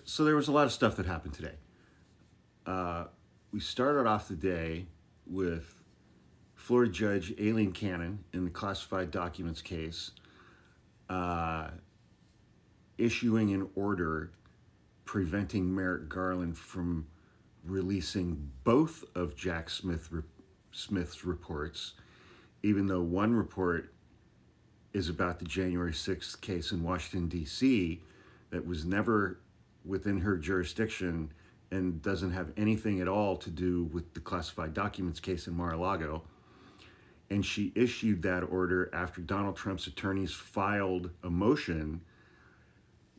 So there was a lot of stuff that happened today. We started off the day with Florida Judge Aileen Cannon in the classified documents case uh, issuing an order preventing Merrick Garland from releasing both of Smith's reports, even though one report is about the January 6th case in Washington, D.C., that was never within her jurisdiction and doesn't have anything at all to do with the classified documents case in Mar-a-Lago. And she issued that order after Donald Trump's attorneys filed a motion.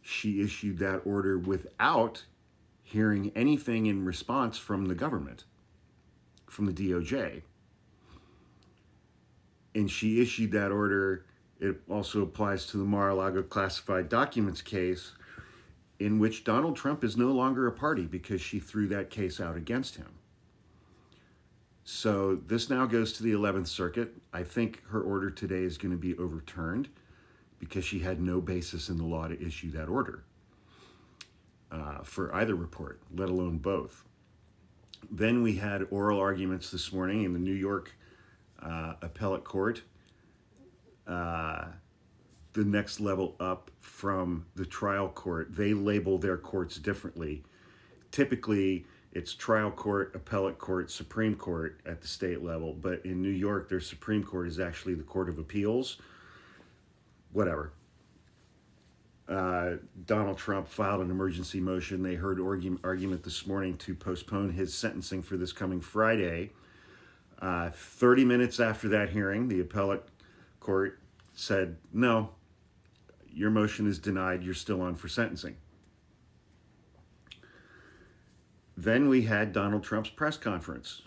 She issued that order without hearing anything in response from the government, from the DOJ. And she issued that order. It also applies to the Mar-a-Lago classified documents case, in which Donald Trump is no longer a party because she threw that case out against him. So this now goes to the 11th Circuit. I think her order today is going to be overturned because she had no basis in the law to issue that order for either report, let alone both. Then we had oral arguments this morning in the New York Appellate Court, the next level up from the trial court. They label their courts differently. Typically, it's trial court, appellate court, Supreme Court at the state level. But in New York, their Supreme Court is actually the Court of Appeals. Whatever. Donald Trump filed an emergency motion. They heard argument this morning to postpone his sentencing for this coming Friday. 30 minutes after that hearing, the appellate court said, no, your motion is denied. You're still on for sentencing. Then we had Donald Trump's press conference.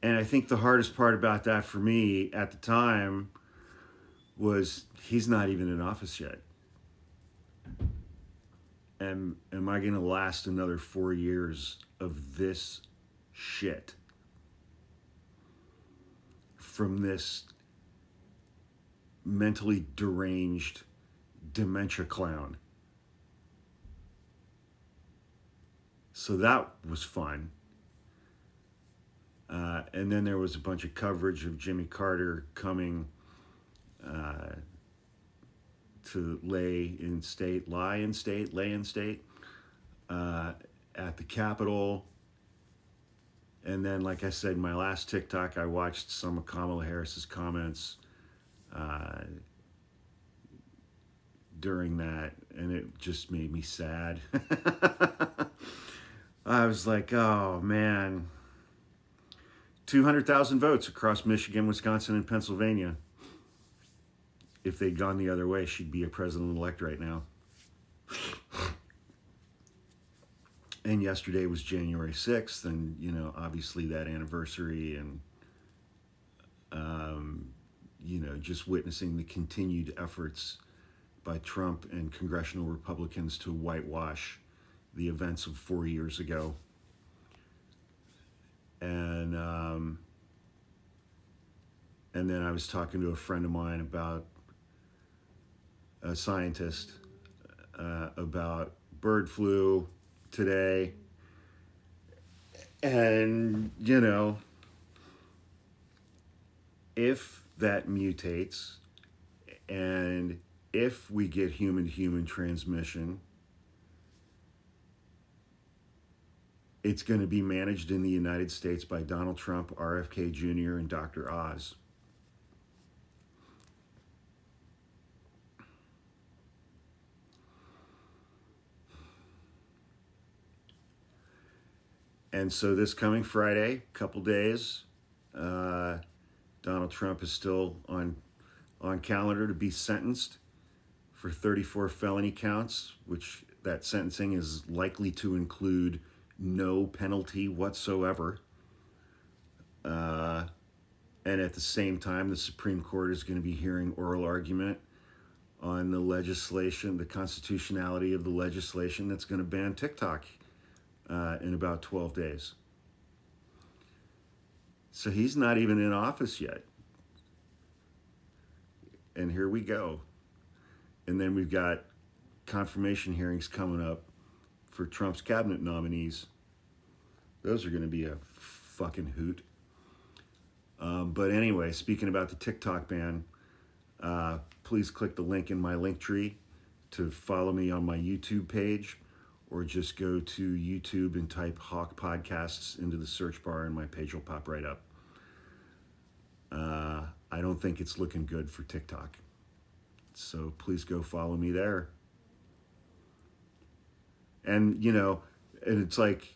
And I think the hardest part about that for me at the time was he's not even in office yet. And am I going to last another 4 years of this shit from this mentally deranged dementia clown? So that was fun. And then there was a bunch of coverage of Jimmy Carter coming to lay in state at the Capitol. And then, like I said, in my last TikTok, I watched some of Kamala Harris's comments during that, and it just made me sad. I was like, oh man, 200,000 votes across Michigan, Wisconsin, and Pennsylvania. If they'd gone the other way, she'd be a president-elect right now. And yesterday was January 6th, and, you know, obviously that anniversary, and, you know, just witnessing the continued efforts by Trump and congressional Republicans to whitewash the events of 4 years ago. And then I was talking to a friend of mine about a scientist about bird flu today. And, you know, if that mutates and if we get human-to-human transmission, it's going to be managed in the United States by Donald Trump, RFK Jr., and Dr. Oz. And so this coming Friday, couple days, Donald Trump is still on calendar to be sentenced for 34 felony counts, which that sentencing is likely to include no penalty whatsoever. And at the same time, the Supreme Court is going to be hearing oral argument on the legislation, the constitutionality of the legislation that's going to ban TikTok in about 12 days. So he's not even in office yet. And here we go. And then we've got confirmation hearings coming up for Trump's cabinet nominees. Those are going to be a fucking hoot. But anyway, speaking about the TikTok ban, please click the link in my link tree to follow me on my YouTube page, or just go to YouTube and type Hawk Podcasts into the search bar and my page will pop right up. I don't think it's looking good for TikTok. So please go follow me there. And, and it's like,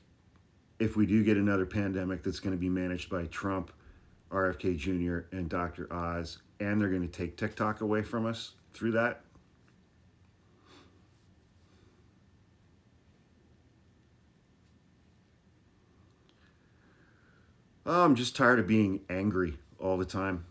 if we do get another pandemic that's going to be managed by Trump, RFK Jr., and Dr. Oz, and they're going to take TikTok away from us through that, oh, I'm just tired of being angry all the time.